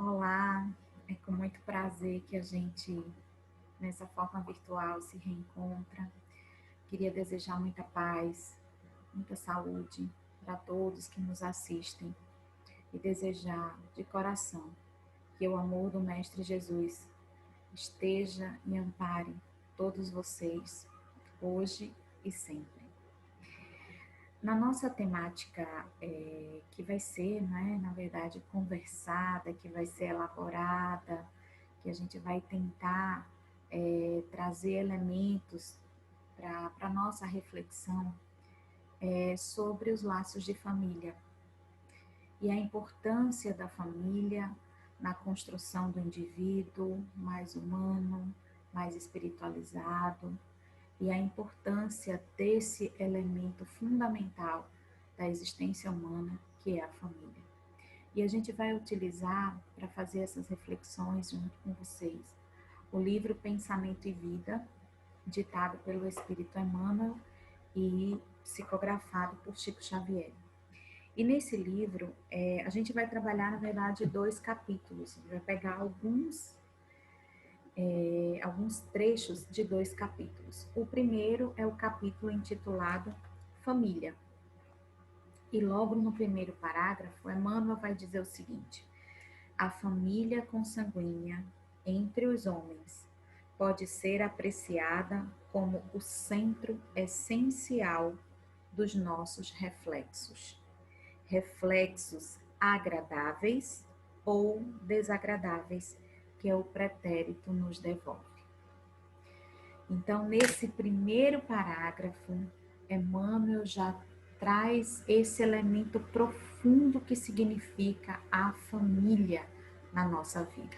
Olá, é com muito prazer que a gente, nessa forma virtual, se reencontra. Queria desejar muita paz, muita saúde para todos que nos assistem e desejar de coração que o amor do Mestre Jesus esteja e ampare todos vocês, hoje e sempre. Na nossa temática, que vai ser, né, na verdade, conversada, que vai ser elaborada, que a gente vai tentar trazer elementos para a nossa reflexão sobre os laços de família e a importância da família na construção do indivíduo mais humano, mais espiritualizado, e a importância desse elemento fundamental da existência humana, que é a família. E a gente vai utilizar, para fazer essas reflexões junto com vocês, o livro Pensamento e Vida, ditado pelo Espírito Emmanuel e psicografado por Chico Xavier. E nesse livro, a gente vai trabalhar, na verdade, 2 capítulos. A gente vai pegar alguns trechos de 2 capítulos. O primeiro é o capítulo intitulado Família. E logo no primeiro parágrafo, Emmanuel vai dizer o seguinte: a família consanguínea entre os homens pode ser apreciada como o centro essencial dos nossos reflexos. Reflexos agradáveis ou desagradáveis que o pretérito nos devolve. Então, nesse primeiro parágrafo, Emmanuel já traz esse elemento profundo que significa a família na nossa vida.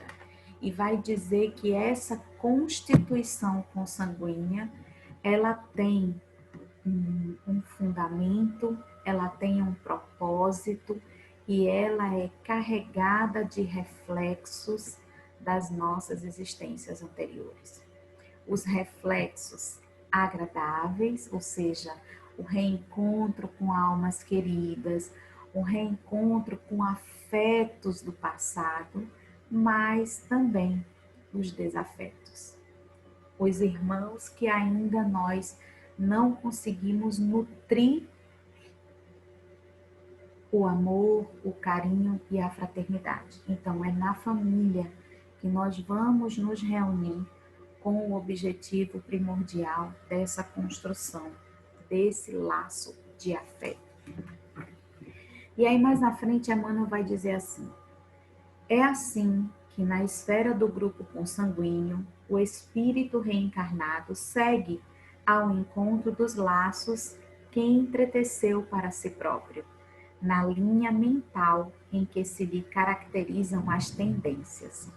E vai dizer que essa constituição consanguínea, ela tem um fundamento, ela tem um propósito e ela é carregada de reflexos das nossas existências anteriores. Os reflexos agradáveis, ou seja, o reencontro com almas queridas, o reencontro com afetos do passado, mas também os desafetos. Os irmãos que ainda nós não conseguimos nutrir o amor, o carinho e a fraternidade. Então, é na família que nós vamos nos reunir com o objetivo primordial dessa construção, desse laço de afeto. E aí, mais na frente, Emmanuel vai dizer assim: é assim que na esfera do grupo consanguíneo, o espírito reencarnado segue ao encontro dos laços que entreteceu para si próprio, na linha mental em que se lhe caracterizam as tendências.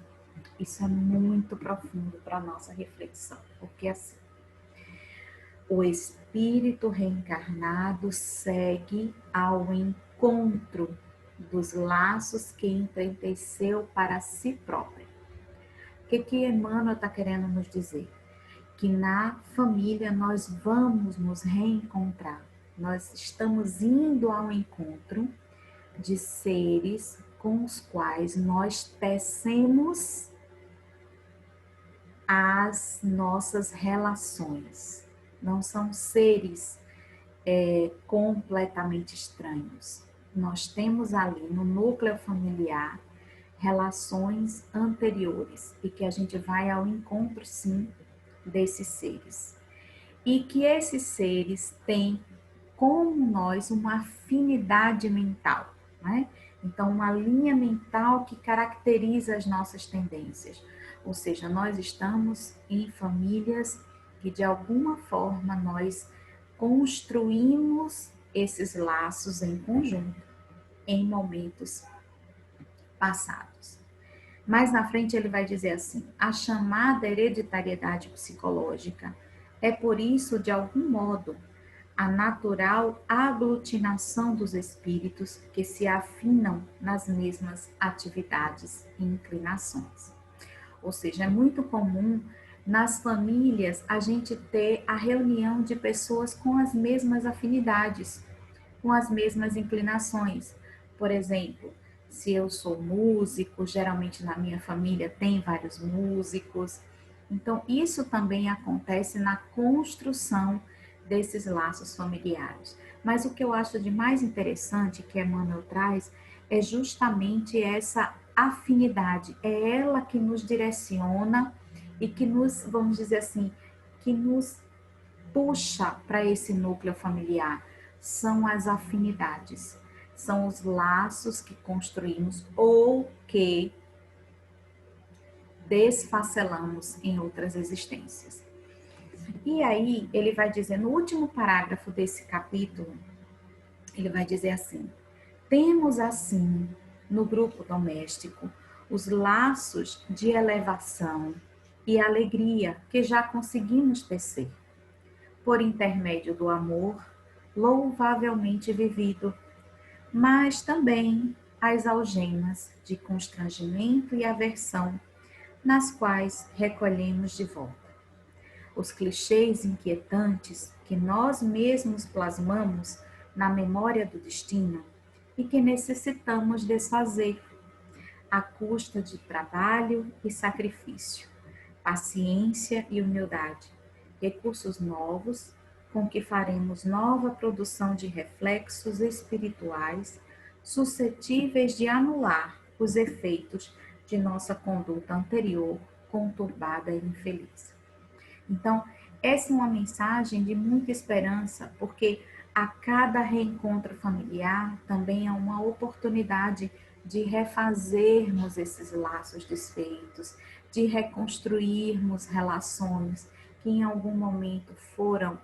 Isso é muito profundo para a nossa reflexão, porque assim, o espírito reencarnado segue ao encontro dos laços que entreteceu para si próprio. O que Emmanuel está querendo nos dizer? Que na família nós vamos nos reencontrar. Nós estamos indo ao encontro de seres com os quais nós tecemos as nossas relações. Não são seres completamente estranhos. Nós temos ali no núcleo familiar relações anteriores e que a gente vai ao encontro, sim, desses seres. E que esses seres têm com nós uma afinidade mental, né? Então, uma linha mental que caracteriza as nossas tendências. Ou seja, nós estamos em famílias que, de alguma forma, nós construímos esses laços em conjunto, em momentos passados. Mais na frente ele vai dizer assim: a chamada hereditariedade psicológica é, por isso, de algum modo, a natural aglutinação dos espíritos que se afinam nas mesmas atividades e inclinações. Ou seja, é muito comum nas famílias a gente ter a reunião de pessoas com as mesmas afinidades, com as mesmas inclinações. Por exemplo, se eu sou músico, geralmente na minha família tem vários músicos. Então, isso também acontece na construção desses laços familiares. Mas o que eu acho de mais interessante que Emmanuel traz é justamente essa afinidade. É ela que nos direciona e que nos, vamos dizer assim, que nos puxa para esse núcleo familiar. São as afinidades, são os laços que construímos ou que desfacelamos em outras existências. E aí ele vai dizer no último parágrafo desse capítulo, ele vai dizer assim: temos assim no grupo doméstico os laços de elevação e alegria que já conseguimos tecer por intermédio do amor louvavelmente vivido, mas também as algemas de constrangimento e aversão nas quais recolhemos de volta. Os clichês inquietantes que nós mesmos plasmamos na memória do destino e que necessitamos desfazer à custa de trabalho e sacrifício, paciência e humildade, recursos novos com que faremos nova produção de reflexos espirituais suscetíveis de anular os efeitos de nossa conduta anterior conturbada e infeliz. Então, essa é uma mensagem de muita esperança, porque a cada reencontro familiar também é uma oportunidade de refazermos esses laços desfeitos, de reconstruirmos relações que em algum momento foram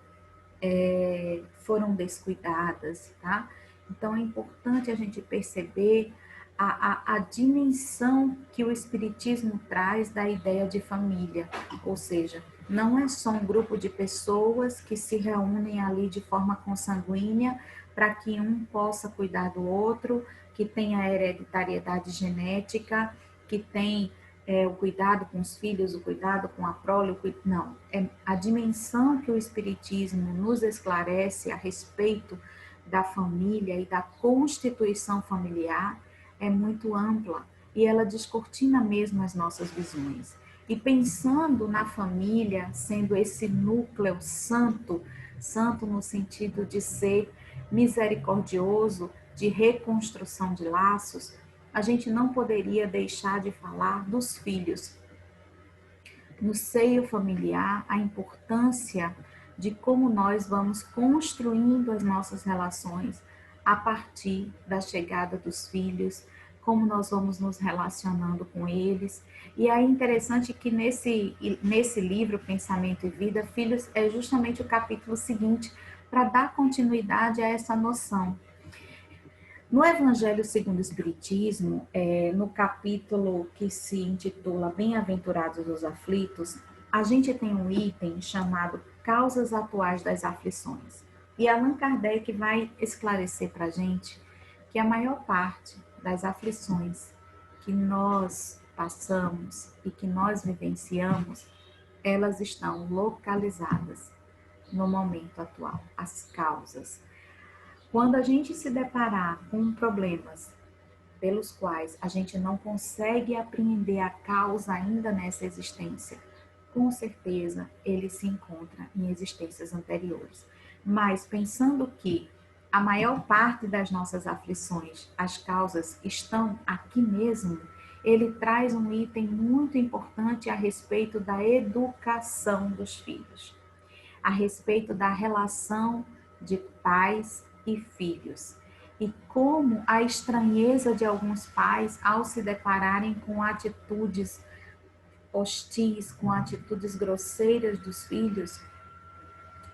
descuidadas, tá? Então é importante a gente perceber a dimensão que o Espiritismo traz da ideia de família, ou seja, não é só um grupo de pessoas que se reúnem ali de forma consanguínea para que um possa cuidar do outro, que tenha hereditariedade genética, que tem o cuidado com os filhos, o cuidado com a prole, não. É a dimensão que o Espiritismo nos esclarece a respeito da família e da constituição familiar é muito ampla e ela descortina mesmo as nossas visões. E pensando na família sendo esse núcleo santo, santo no sentido de ser misericordioso, de reconstrução de laços, a gente não poderia deixar de falar dos filhos. No seio familiar, a importância de como nós vamos construindo as nossas relações a partir da chegada dos filhos, como nós vamos nos relacionando com eles. E é interessante que nesse livro, Pensamento e Vida, Filhos, é justamente o capítulo seguinte para dar continuidade a essa noção. No Evangelho segundo o Espiritismo, no capítulo que se intitula Bem-aventurados os aflitos, a gente tem um item chamado Causas Atuais das Aflições. E Allan Kardec vai esclarecer para a gente que a maior parte das aflições que nós passamos e que nós vivenciamos, elas estão localizadas no momento atual, as causas. Quando a gente se deparar com problemas pelos quais a gente não consegue apreender a causa ainda nessa existência, com certeza ele se encontra em existências anteriores. Mas pensando que a maior parte das nossas aflições, as causas estão aqui mesmo, ele traz um item muito importante a respeito da educação dos filhos, a respeito da relação de pais e filhos. E como a estranheza de alguns pais ao se depararem com atitudes hostis, com atitudes grosseiras dos filhos,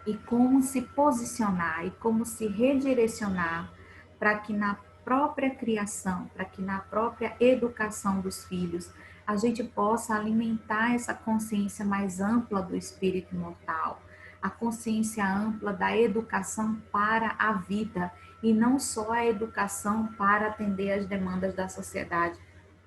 e como se posicionar e como se redirecionar para que na própria criação, para que na própria educação dos filhos, a gente possa alimentar essa consciência mais ampla do espírito imortal, a consciência ampla da educação para a vida e não só a educação para atender às demandas da sociedade.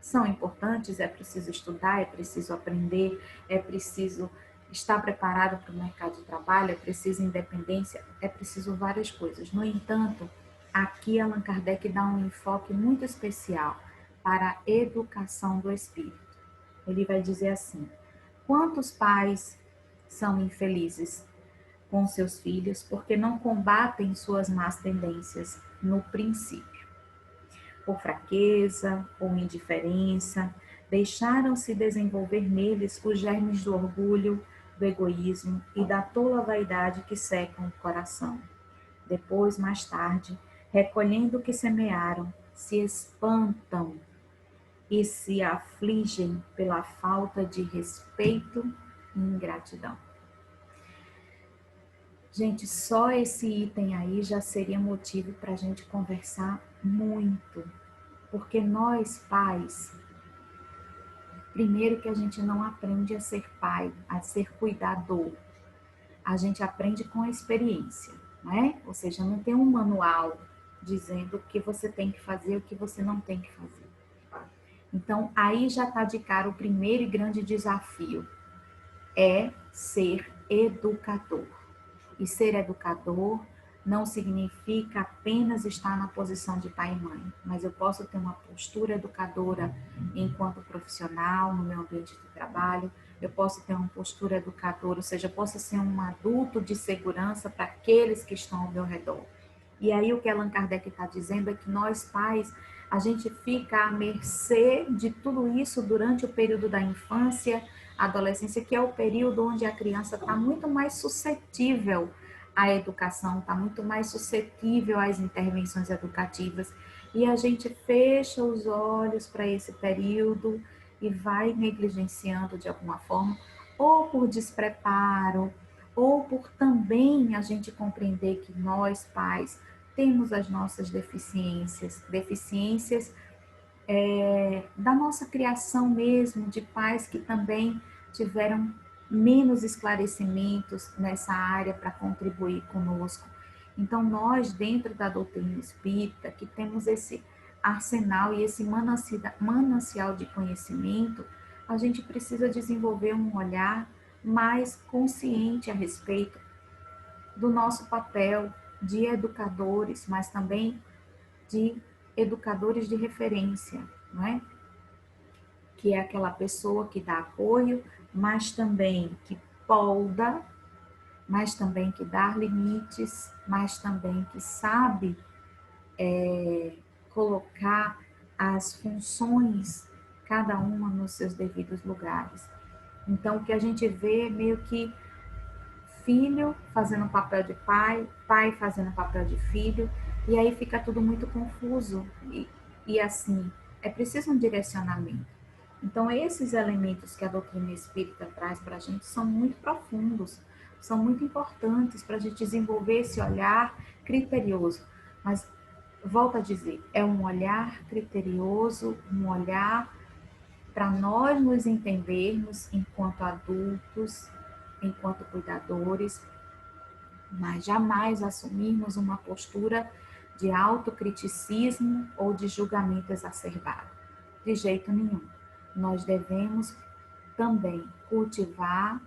São importantes, é preciso estudar, é preciso aprender, é preciso estar preparado para o mercado de trabalho, é preciso independência, é preciso várias coisas. No entanto, aqui Allan Kardec dá um enfoque muito especial para a educação do espírito. Ele vai dizer assim: quantos pais são infelizes com seus filhos porque não combatem suas más tendências no princípio? Por fraqueza ou indiferença, deixaram-se desenvolver neles os germes do orgulho, do egoísmo e da tola vaidade que secam o coração. Depois, mais tarde, recolhendo o que semearam, se espantam e se afligem pela falta de respeito e ingratidão. Gente, só esse item aí já seria motivo para a gente conversar muito, porque nós, pais, primeiro que a gente não aprende a ser pai, a ser cuidador, a gente aprende com a experiência, né? Ou seja, não tem um manual dizendo o que você tem que fazer e o que você não tem que fazer. Então, aí já está de cara o primeiro e grande desafio, é ser educador. E ser educador não significa apenas estar na posição de pai e mãe, mas eu posso ter uma postura educadora enquanto profissional, no meu ambiente de trabalho, eu posso ter uma postura educadora, ou seja, eu posso ser um adulto de segurança para aqueles que estão ao meu redor. E aí o que Allan Kardec está dizendo é que nós pais, a gente fica à mercê de tudo isso durante o período da infância, adolescência, que é o período onde a criança está muito mais suscetível à educação, está muito mais suscetível às intervenções educativas. E a gente fecha os olhos para esse período e vai negligenciando de alguma forma, ou por despreparo, ou por também a gente compreender que nós, pais, temos as nossas deficiências da nossa criação mesmo, de pais que também tiveram menos esclarecimentos nessa área para contribuir conosco. Então, nós, dentro da doutrina espírita, que temos esse arsenal e esse manancial de conhecimento, a gente precisa desenvolver um olhar mais consciente a respeito do nosso papel de educadores, mas também de educadores de referência, não é? Que é aquela pessoa que dá apoio, mas também que polda, mas também que dá limites, mas também que sabe colocar as funções, cada uma nos seus devidos lugares. Então, o que a gente vê é meio que filho fazendo o papel de pai, pai fazendo o papel de filho, e aí fica tudo muito confuso. E assim, é preciso um direcionamento. Então, esses elementos que a doutrina espírita traz para a gente são muito profundos, são muito importantes para a gente desenvolver esse olhar criterioso. Mas, volto a dizer, é um olhar criterioso, um olhar para nós nos entendermos enquanto adultos, enquanto cuidadores, mas jamais assumirmos uma postura de autocriticismo ou de julgamento exacerbado. De jeito nenhum. Nós devemos também cultivar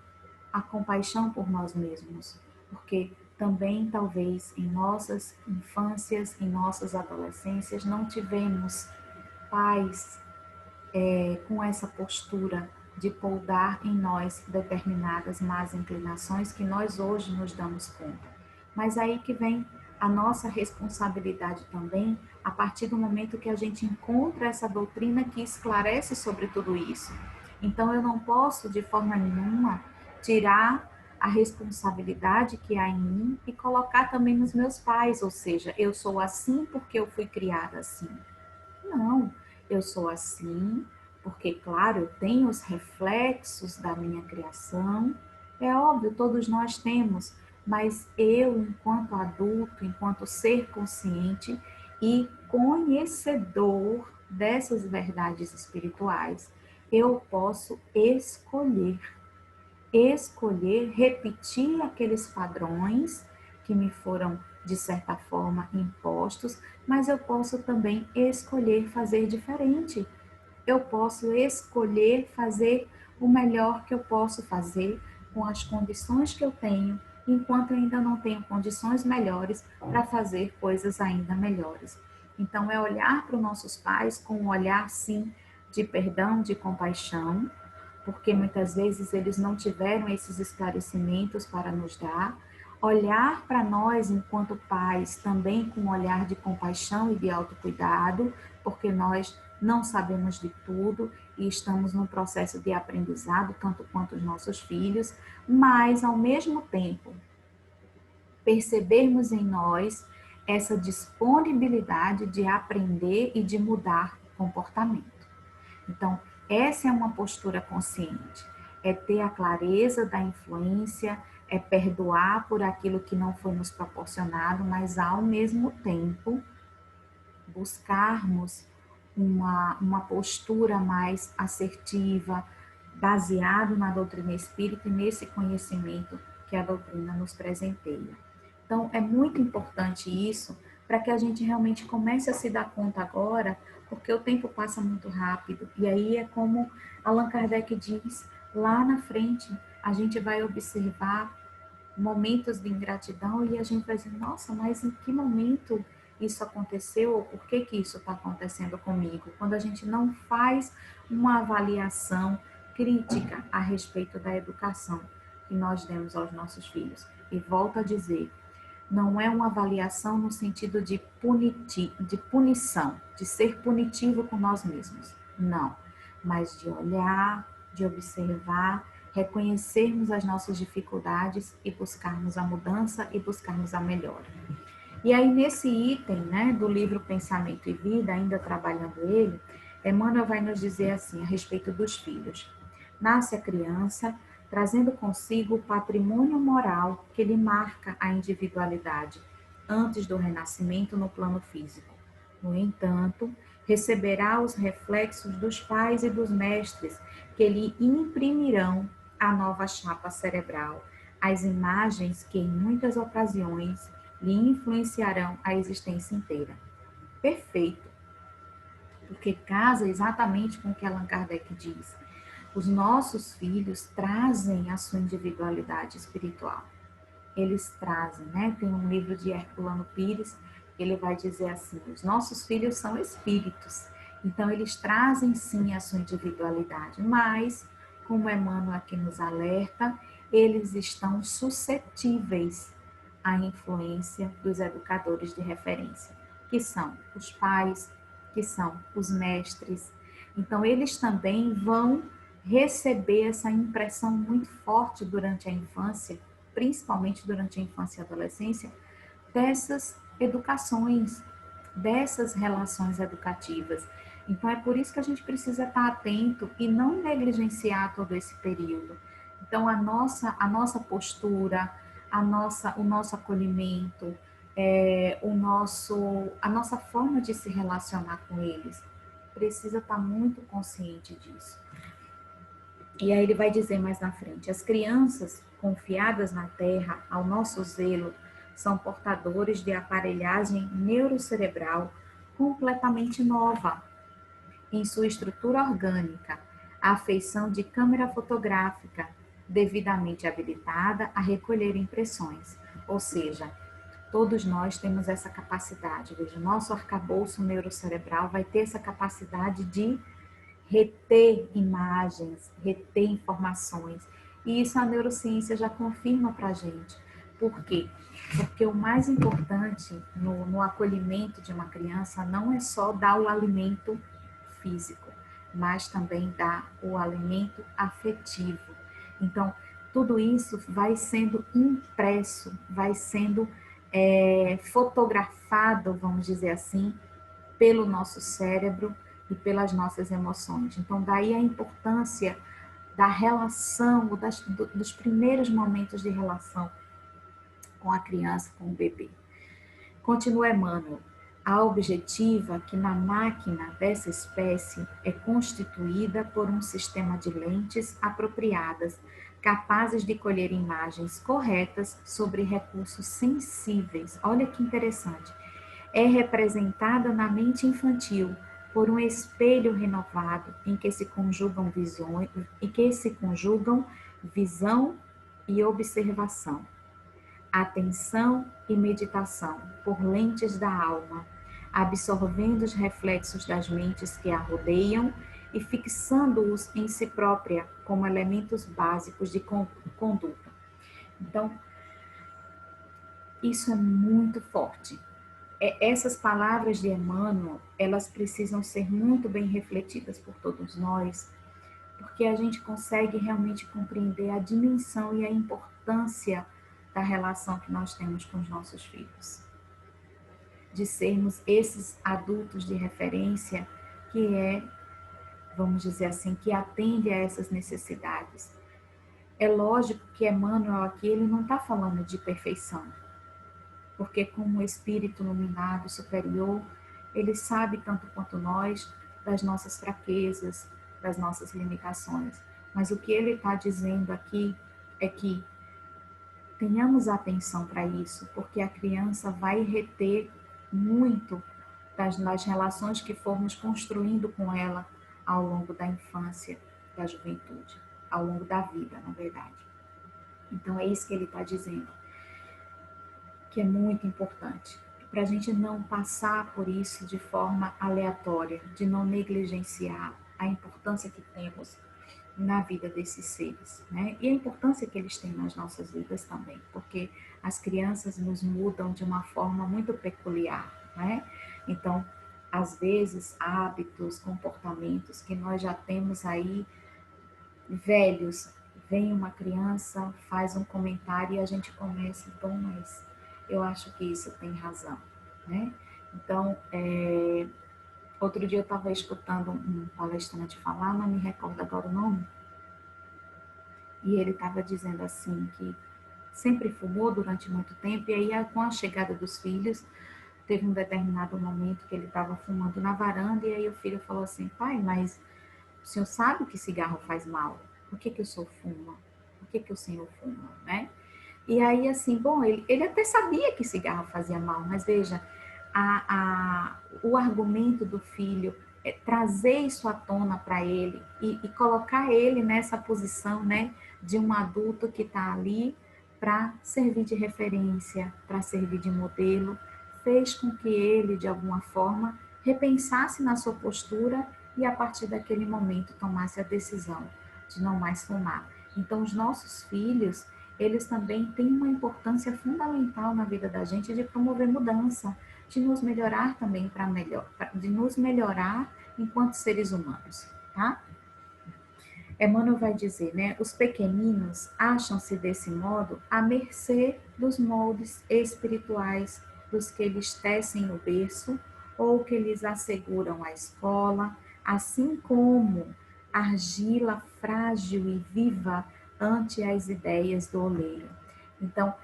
a compaixão por nós mesmos, porque também talvez em nossas infâncias, em nossas adolescências, não tivemos pais com essa postura de poldar em nós determinadas más inclinações que nós hoje nos damos conta. Mas aí que vem a nossa responsabilidade também, a partir do momento que a gente encontra essa doutrina que esclarece sobre tudo isso. Então eu não posso de forma nenhuma tirar a responsabilidade que há em mim e colocar também nos meus pais, ou seja, eu sou assim porque eu fui criada assim. Não, eu sou assim porque, claro, eu tenho os reflexos da minha criação. É óbvio, todos nós temos, mas eu, enquanto adulto, enquanto ser consciente e conhecedor dessas verdades espirituais, eu posso escolher repetir aqueles padrões que me foram, de certa forma, impostos, mas eu posso também escolher fazer diferente. Eu posso escolher fazer o melhor que eu posso fazer com as condições que eu tenho, enquanto ainda não tenho condições melhores para fazer coisas ainda melhores. Então, é olhar para os nossos pais com um olhar, sim, de perdão, de compaixão, porque muitas vezes eles não tiveram esses esclarecimentos para nos dar. Olhar para nós, enquanto pais, também com um olhar de compaixão e de autocuidado, porque nós não sabemos de tudo e estamos num processo de aprendizado, tanto quanto os nossos filhos, mas, ao mesmo tempo, percebermos em nós essa disponibilidade de aprender e de mudar o comportamento. Então, essa é uma postura consciente, é ter a clareza da influência, é perdoar por aquilo que não foi nos proporcionado, mas ao mesmo tempo buscarmos uma postura mais assertiva, baseado na doutrina espírita e nesse conhecimento que a doutrina nos presenteia. Então, é muito importante isso para que a gente realmente comece a se dar conta agora, porque o tempo passa muito rápido. E aí é como Allan Kardec diz, lá na frente a gente vai observar momentos de ingratidão e a gente vai dizer, nossa, mas em que momento isso aconteceu? Ou por que isso está acontecendo comigo? Quando a gente não faz uma avaliação crítica a respeito da educação que nós demos aos nossos filhos. E volto a dizer, não é uma avaliação no sentido de punição, de ser punitivo com nós mesmos. Não, mas de olhar, de observar, reconhecermos as nossas dificuldades e buscarmos a mudança e buscarmos a melhora. E aí, nesse item, né, do livro Pensamento e Vida, ainda trabalhando ele, Emmanuel vai nos dizer assim, a respeito dos filhos. Nasce a criança, trazendo consigo o patrimônio moral que lhe marca a individualidade, antes do renascimento no plano físico. No entanto, receberá os reflexos dos pais e dos mestres, que lhe imprimirão a nova chapa cerebral, as imagens que, em muitas ocasiões, lhe influenciarão a existência inteira. Perfeito, porque casa exatamente com o que Allan Kardec diz. Os nossos filhos trazem a sua individualidade espiritual. Eles trazem, né? Tem um livro de Herculano Pires, ele vai dizer assim, os nossos filhos são espíritos, então eles trazem sim a sua individualidade, mas, como Emmanuel aqui nos alerta, eles estão suscetíveis à influência dos educadores de referência, que são os pais, que são os mestres. Então, eles também vão receber essa impressão muito forte durante a infância, principalmente durante a infância e adolescência, dessas educações, dessas relações educativas. Então, é por isso que a gente precisa estar atento e não negligenciar todo esse período. Então, a nossa postura, o nosso acolhimento, a nossa forma de se relacionar com eles, precisa estar muito consciente disso. E aí ele vai dizer mais na frente, as crianças confiadas na terra ao nosso zelo são portadores de aparelhagem neurocerebral completamente nova em sua estrutura orgânica, a feição de câmera fotográfica devidamente habilitada a recolher impressões. Ou seja, todos nós temos essa capacidade, veja, nosso arcabouço neurocerebral vai ter essa capacidade de reter imagens, reter informações. E isso a neurociência já confirma para a gente. Por quê? Porque o mais importante no acolhimento de uma criança não é só dar o alimento físico, mas também dar o alimento afetivo. Então, tudo isso vai sendo impresso, vai sendo fotografado, vamos dizer assim, pelo nosso cérebro e pelas nossas emoções. Então, daí a importância da relação, dos primeiros momentos de relação com a criança, com o bebê. Continua Emmanuel. A objetiva que na máquina dessa espécie é constituída por um sistema de lentes apropriadas, capazes de colher imagens corretas sobre recursos sensíveis. Olha que interessante. É representada na mente infantil por um espelho renovado em que se conjugam visão e observação, atenção e meditação por lentes da alma, absorvendo os reflexos das mentes que a rodeiam e fixando-os em si própria como elementos básicos de conduta. Então, isso é muito forte. Essas palavras de Emmanuel, elas precisam ser muito bem refletidas por todos nós, porque a gente consegue realmente compreender a dimensão e a importância da relação que nós temos com os nossos filhos. De sermos esses adultos de referência que vamos dizer assim, que atende a essas necessidades. É lógico que Emmanuel aqui, ele não está falando de perfeição, porque como espírito iluminado superior, ele sabe tanto quanto nós das nossas fraquezas, das nossas limitações. Mas o que ele está dizendo aqui é que tenhamos atenção para isso, porque a criança vai reter muito das relações que formos construindo com ela ao longo da infância, da juventude, ao longo da vida, na verdade. Então é isso que ele está dizendo, que é muito importante, para a gente não passar por isso de forma aleatória, de não negligenciar a importância que temos na vida desses seres, né? E a importância que eles têm nas nossas vidas também, porque as crianças nos mudam de uma forma muito peculiar, né? Então, às vezes, hábitos, comportamentos que nós já temos aí velhos, vem uma criança, faz um comentário e a gente começa, bom, mas eu acho que isso tem razão, né? Então, outro dia eu estava escutando um palestrante falar, não me recordo agora o nome, e ele estava dizendo assim que sempre fumou durante muito tempo, e aí com a chegada dos filhos, teve um determinado momento que ele estava fumando na varanda, e aí o filho falou assim, pai, mas o senhor sabe que cigarro faz mal? Por que o senhor fuma? Por que o senhor fuma, né? E aí, assim, bom, ele até sabia que cigarro fazia mal, mas veja, o argumento do filho é trazer isso à tona para ele e colocar ele nessa posição, né, de um adulto que está ali para servir de referência, para servir de modelo, fez com que ele, de alguma forma, repensasse na sua postura e, a partir daquele momento, tomasse a decisão de não mais fumar. Então, os nossos filhos, eles também têm uma importância fundamental na vida da gente de promover mudança, de nos melhorar também para melhor, de nos melhorar enquanto seres humanos, tá? Emmanuel vai dizer, né? Os pequeninos acham-se desse modo à mercê dos moldes espirituais dos que lhes tecem o berço ou que lhes asseguram a escola, assim como argila frágil e viva ante as ideias do oleiro. Então,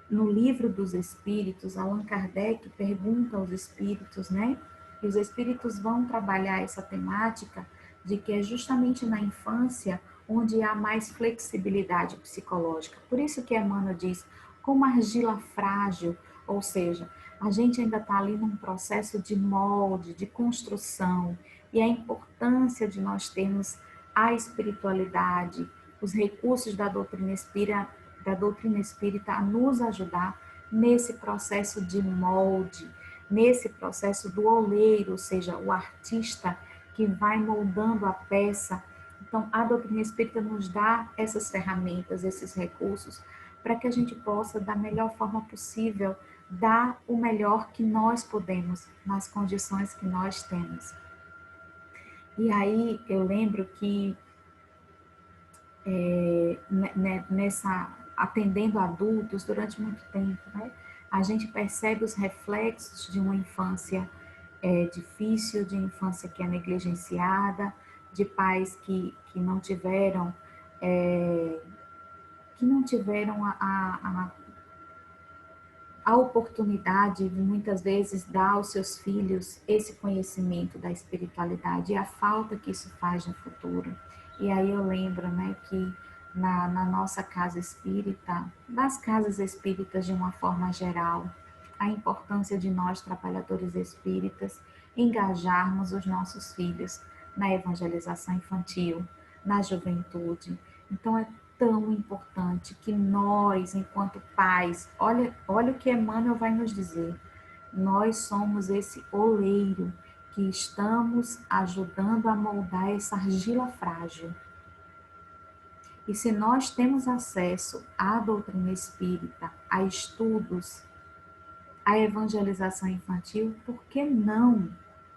no livro dos Espíritos, Allan Kardec pergunta aos espíritos, né? E os espíritos vão trabalhar essa temática de que é justamente na infância onde há mais flexibilidade psicológica. Por isso que Emmanuel diz, como argila frágil, ou seja, a gente ainda está ali num processo de molde, de construção, e a importância de nós termos a espiritualidade, os recursos da doutrina espírita a nos ajudar nesse processo de molde, nesse processo do oleiro, ou seja, o artista que vai moldando a peça. Então, a doutrina espírita nos dá essas ferramentas, esses recursos, para que a gente possa, da melhor forma possível, dar o melhor que nós podemos, nas condições que nós temos. E aí, eu lembro que nessa atendendo adultos durante muito tempo, né? A gente percebe os reflexos de uma infância difícil, de infância que é negligenciada, de pais que não tiveram a oportunidade de muitas vezes dar aos seus filhos esse conhecimento da espiritualidade e a falta que isso faz no futuro. E aí eu lembro, né, que na nossa casa espírita, nas casas espíritas de uma forma geral, a importância de nós, trabalhadores espíritas, engajarmos os nossos filhos na evangelização infantil, na juventude. Então, é tão importante que nós, enquanto pais, olha o que Emmanuel vai nos dizer, Nós somos esse oleiro que estamos ajudando a moldar essa argila frágil. E se nós temos acesso à doutrina espírita, a estudos, à evangelização infantil, por que não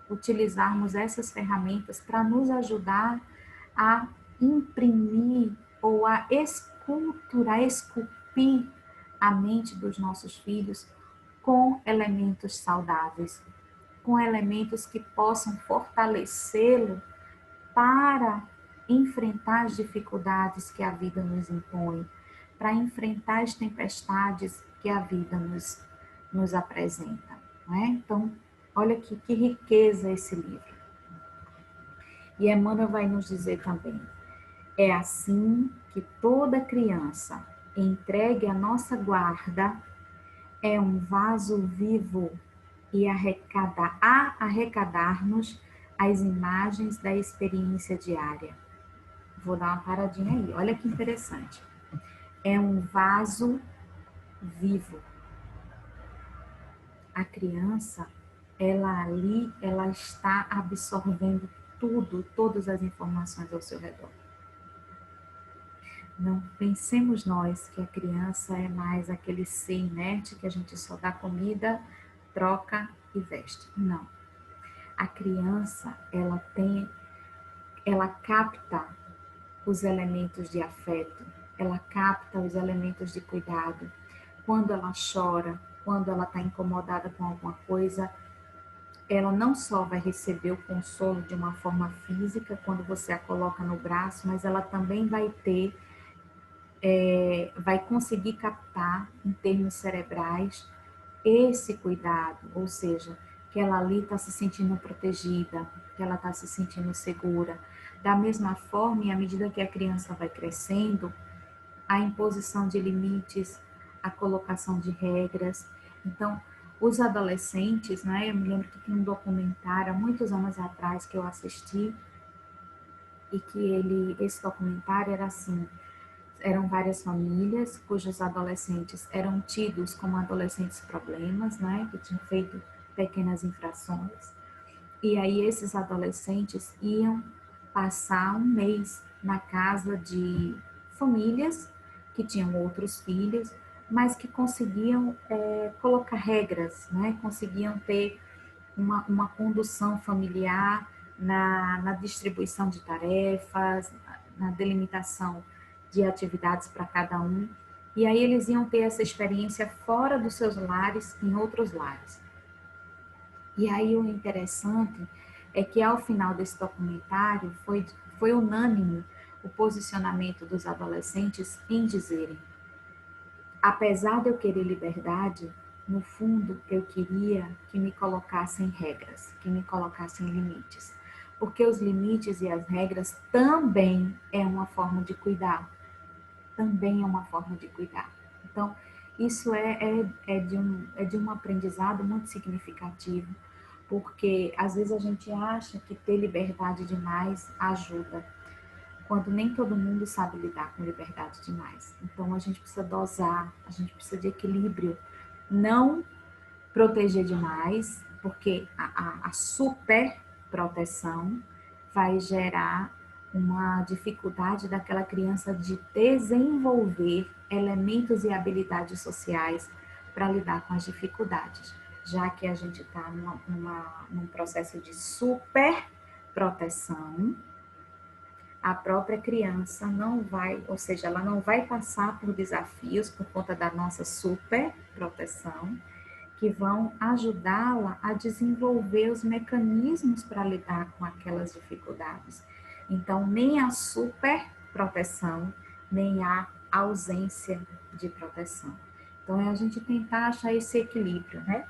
utilizarmos essas ferramentas para nos ajudar a imprimir ou a esculturar, esculpir a mente dos nossos filhos com elementos saudáveis, com elementos que possam fortalecê-lo para enfrentar as dificuldades que a vida nos impõe, para enfrentar as tempestades que a vida nos apresenta. Não é? Então, olha que riqueza esse livro. E Emmanuel vai nos dizer também, é assim que toda criança entregue à nossa guarda é um vaso vivo e arrecadar-nos as imagens da experiência diária. Vou dar uma paradinha aí, olha que interessante. É um vaso vivo. A criança, ela está absorvendo tudo, todas as informações ao seu redor. Não pensemos nós que a criança é mais aquele ser inerte que a gente só dá comida, troca e veste. Não. A criança, ela capta os elementos de afeto, ela capta os elementos de cuidado. Quando ela chora, quando ela está incomodada com alguma coisa, ela não só vai receber o consolo de uma forma física, quando você a coloca no braço, mas ela também vai conseguir captar, em termos cerebrais, esse cuidado, ou seja, que ela ali está se sentindo protegida, que ela está se sentindo segura. Da mesma forma, e à medida que a criança vai crescendo, a imposição de limites, a colocação de regras. Então, os adolescentes, né? Eu me lembro que tinha um documentário há muitos anos atrás que eu assisti e que esse documentário era assim, eram várias famílias cujos adolescentes eram tidos como adolescentes problemas, né? Que tinham feito pequenas infrações. E aí esses adolescentes iam passar um mês na casa de famílias que tinham outros filhos, mas que conseguiam colocar regras, né? Conseguiam ter uma condução familiar na distribuição de tarefas, na delimitação de atividades para cada um. E aí eles iam ter essa experiência fora dos seus lares, em outros lares. E aí o interessante é que ao final desse documentário foi unânime o posicionamento dos adolescentes em dizerem: apesar de eu querer liberdade, no fundo eu queria que me colocassem regras, que me colocassem limites. Porque os limites e as regras também é uma forma de cuidar. Também é uma forma de cuidar. Então, isso é de um aprendizado muito significativo, porque às vezes a gente acha que ter liberdade demais ajuda, quando nem todo mundo sabe lidar com liberdade demais. Então a gente precisa dosar, a gente precisa de equilíbrio, não proteger demais, porque a super proteção vai gerar uma dificuldade daquela criança de desenvolver elementos e habilidades sociais para lidar com as dificuldades, já que a gente está num processo de super proteção, a própria criança não vai, ou seja, ela não vai passar por desafios por conta da nossa super proteção, que vão ajudá-la a desenvolver os mecanismos para lidar com aquelas dificuldades. Então, nem a super proteção, nem a ausência de proteção. Então, é a gente tentar achar esse equilíbrio, né?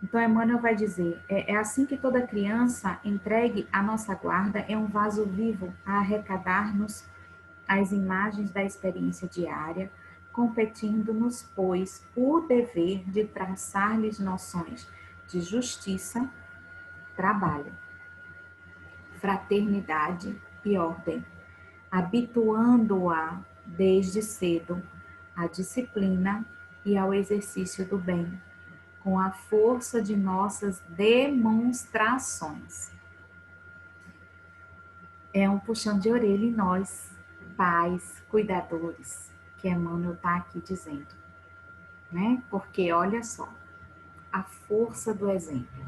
Então, Emmanuel vai dizer, é assim que toda criança entregue à nossa guarda é um vaso vivo a arrecadar-nos as imagens da experiência diária, competindo-nos, pois, o dever de traçar-lhes noções de justiça, trabalho, fraternidade e ordem, habituando-a desde cedo à disciplina e ao exercício do bem, com a força de nossas demonstrações. É um puxão de orelha em nós, pais, cuidadores, que Emmanuel está aqui dizendo, né? Porque olha só, a força do exemplo,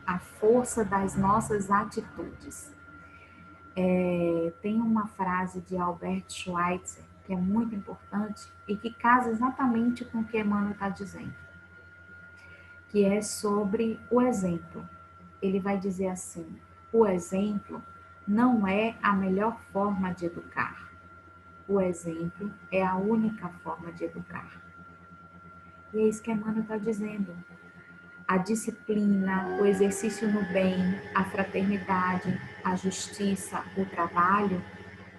a força das nossas atitudes. Tem uma frase de Albert Schweitzer que é muito importante e que casa exatamente com o que Emmanuel está dizendo, que é sobre o exemplo. Ele vai dizer assim: o exemplo não é a melhor forma de educar. O exemplo é a única forma de educar. E é isso que Emmanuel está dizendo. A disciplina, o exercício no bem, a fraternidade, a justiça, o trabalho,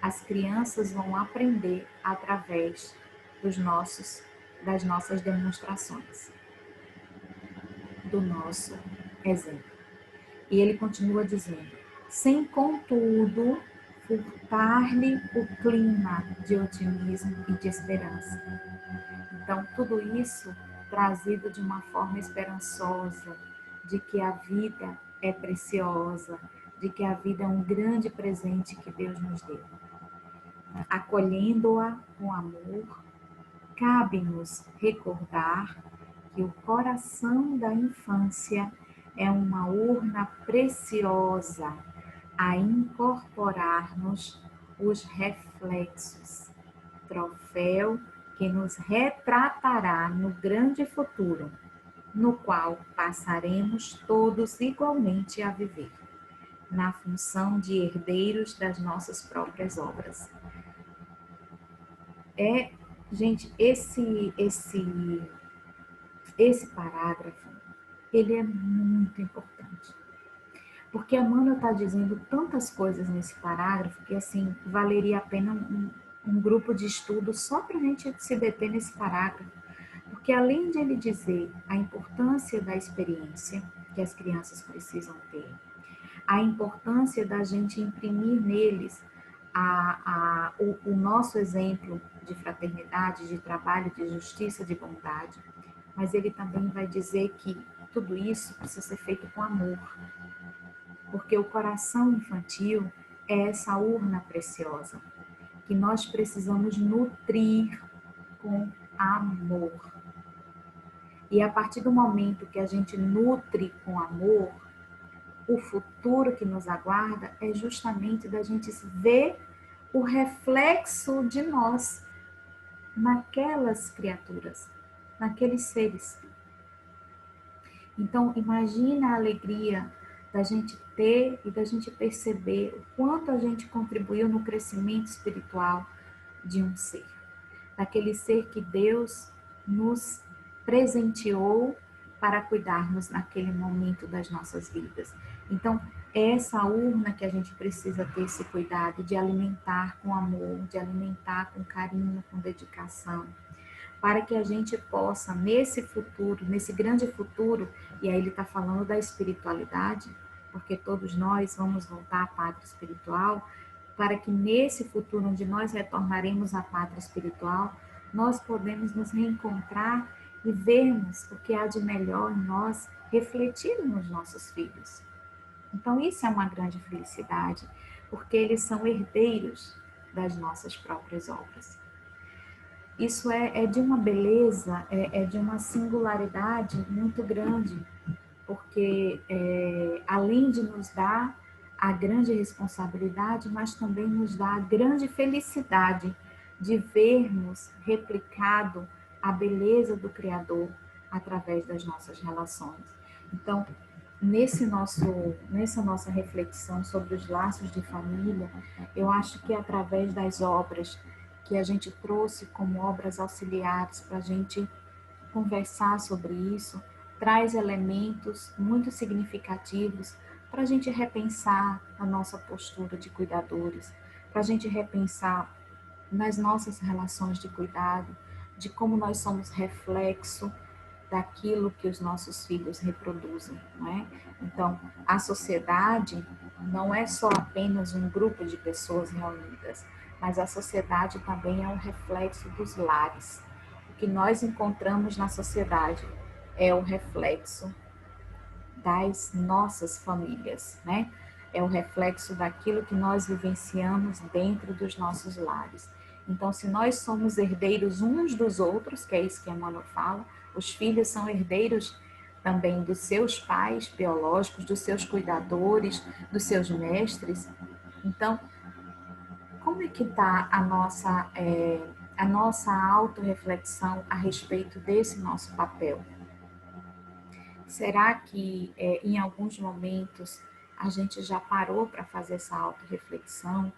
as crianças vão aprender através das nossas demonstrações, do nosso exemplo. E ele continua dizendo: sem contudo furtar-lhe o clima de otimismo e de esperança. Então, tudo isso trazido de uma forma esperançosa, de que a vida é preciosa, de que a vida é um grande presente que Deus nos deu. Acolhendo-a com amor, cabe-nos recordar que o coração da infância é uma urna preciosa a incorporar-nos os reflexos, troféu que nos retratará no grande futuro, no qual passaremos todos igualmente a viver, na função de herdeiros das nossas próprias obras. Gente, esse parágrafo, ele é muito importante. Porque a Emmanuel está dizendo tantas coisas nesse parágrafo que, assim, valeria a pena um grupo de estudo só para a gente se deter nesse parágrafo. Porque além de ele dizer a importância da experiência que as crianças precisam ter, a importância da gente imprimir neles o nosso exemplo de fraternidade, de trabalho, de justiça, de bondade, mas ele também vai dizer que tudo isso precisa ser feito com amor, porque o coração infantil é essa urna preciosa que nós precisamos nutrir com amor. E a partir do momento que a gente nutre com amor, o futuro que nos aguarda é justamente da gente ver o reflexo de nós naquelas criaturas, naqueles seres. Então, imagina a alegria da gente ter e da gente perceber o quanto a gente contribuiu no crescimento espiritual de um ser. Daquele ser que Deus nos presenteou para cuidarmos naquele momento das nossas vidas. Então, é essa urna que a gente precisa ter esse cuidado de alimentar com amor, de alimentar com carinho, com dedicação, para que a gente possa, nesse futuro, nesse grande futuro, e aí ele está falando da espiritualidade, porque todos nós vamos voltar à pátria espiritual, para que nesse futuro onde nós retornaremos à pátria espiritual, nós podemos nos reencontrar e vermos o que há de melhor em nós refletido nos nossos filhos. Então isso é uma grande felicidade, porque eles são herdeiros das nossas próprias obras. Isso é de uma beleza, é de uma singularidade muito grande, porque além de nos dar a grande responsabilidade, mas também nos dá a grande felicidade de vermos replicado a beleza do Criador através das nossas relações. Então, nessa nossa reflexão sobre os laços de família, eu acho que através das obras que a gente trouxe como obras auxiliares para a gente conversar sobre isso, traz elementos muito significativos para a gente repensar a nossa postura de cuidadores, para a gente repensar nas nossas relações de cuidado, de como nós somos reflexo daquilo que os nossos filhos reproduzem, não é? Então, a sociedade não é só apenas um grupo de pessoas reunidas, mas a sociedade também é um reflexo dos lares. O que nós encontramos na sociedade é o reflexo das nossas famílias, né? É o reflexo daquilo que nós vivenciamos dentro dos nossos lares. Então, se nós somos herdeiros uns dos outros, que é isso que Emmanuel fala, os filhos são herdeiros também dos seus pais biológicos, dos seus cuidadores, dos seus mestres. Então, como é que está a nossa autorreflexão a respeito desse nosso papel? Será que em alguns momentos a gente já parou para fazer essa autorreflexão?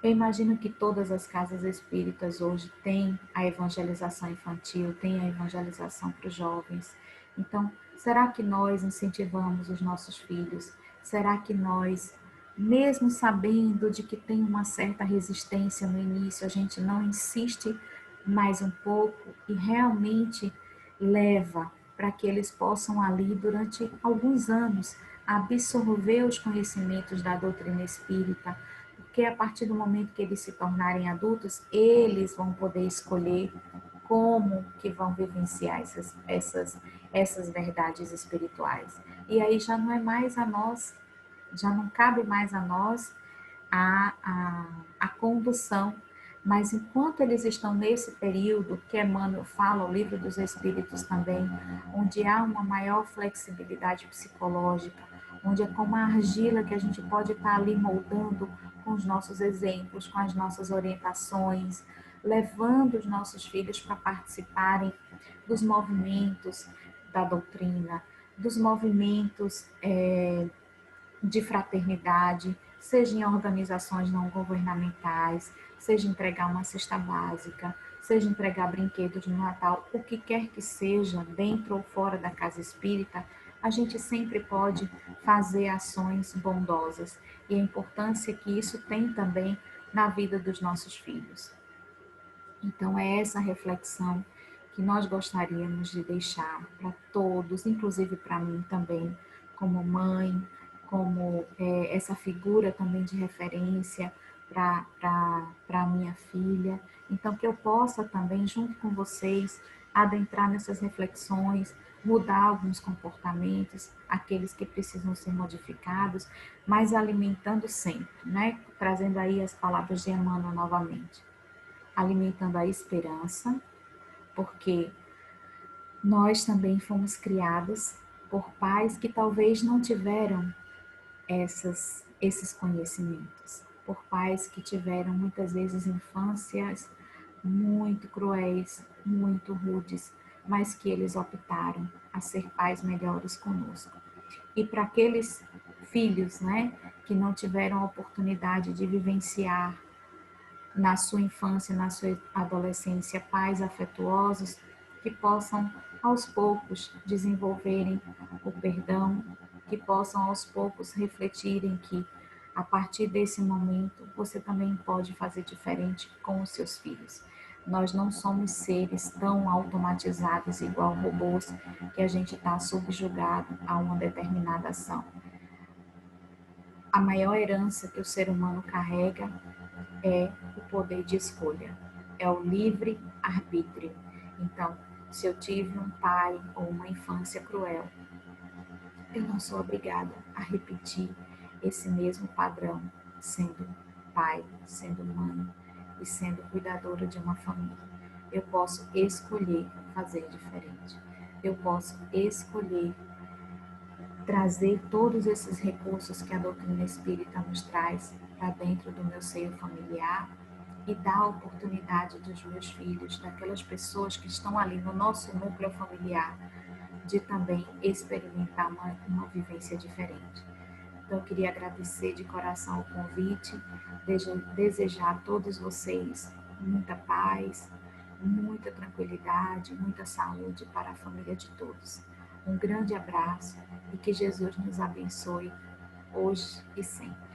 Eu imagino que todas as casas espíritas hoje têm a evangelização infantil, têm a evangelização para os jovens. Então, será que nós incentivamos os nossos filhos? Será que nós, mesmo sabendo de que tem uma certa resistência no início, a gente não insiste mais um pouco e realmente leva para que eles possam ali, durante alguns anos, absorver os conhecimentos da doutrina espírita, porque a partir do momento que eles se tornarem adultos, eles vão poder escolher como que vão vivenciar essas verdades espirituais. E aí já não é mais a nós, já não cabe mais a nós a condução. Mas enquanto eles estão nesse período, que Emmanuel fala, o livro dos Espíritos também, onde há uma maior flexibilidade psicológica, onde é como a argila que a gente pode estar ali moldando com os nossos exemplos, com as nossas orientações, levando os nossos filhos para participarem dos movimentos da doutrina, dos movimentos de fraternidade, seja em organizações não governamentais, seja entregar uma cesta básica, seja entregar brinquedos no Natal, o que quer que seja, dentro ou fora da casa espírita, a gente sempre pode fazer ações bondosas e a importância que isso tem também na vida dos nossos filhos. Então, é essa reflexão que nós gostaríamos de deixar para todos, inclusive para mim também, como mãe, como essa figura também de referência para a minha filha. Então, que eu possa também, junto com vocês, adentrar nessas reflexões, mudar alguns comportamentos, aqueles que precisam ser modificados, mas alimentando sempre, né? Trazendo aí as palavras de Emmanuel novamente, alimentando a esperança, porque nós também fomos criados por pais que talvez não tiveram esses conhecimentos, por pais que tiveram muitas vezes infâncias muito cruéis, muito rudes, mas que eles optaram a ser pais melhores conosco. E para aqueles filhos, né, que não tiveram a oportunidade de vivenciar na sua infância, na sua adolescência, pais afetuosos que possam aos poucos desenvolverem o perdão, que possam aos poucos refletirem que a partir desse momento você também pode fazer diferente com os seus filhos. Nós não somos seres tão automatizados igual robôs que a gente está subjugado a uma determinada ação. A maior herança que o ser humano carrega é o poder de escolha, é o livre arbítrio. Então, se eu tive um pai ou uma infância cruel, eu não sou obrigada a repetir esse mesmo padrão, sendo pai, sendo mãe e sendo cuidadora de uma família. Eu posso escolher fazer diferente. Eu posso escolher trazer todos esses recursos que a doutrina espírita nos traz para dentro do meu seio familiar e dar a oportunidade dos meus filhos, daquelas pessoas que estão ali no nosso núcleo familiar, de também experimentar uma vivência diferente. Então, eu queria agradecer de coração o convite, desejar a todos vocês muita paz, muita tranquilidade, muita saúde para a família de todos. Um grande abraço e que Jesus nos abençoe hoje e sempre.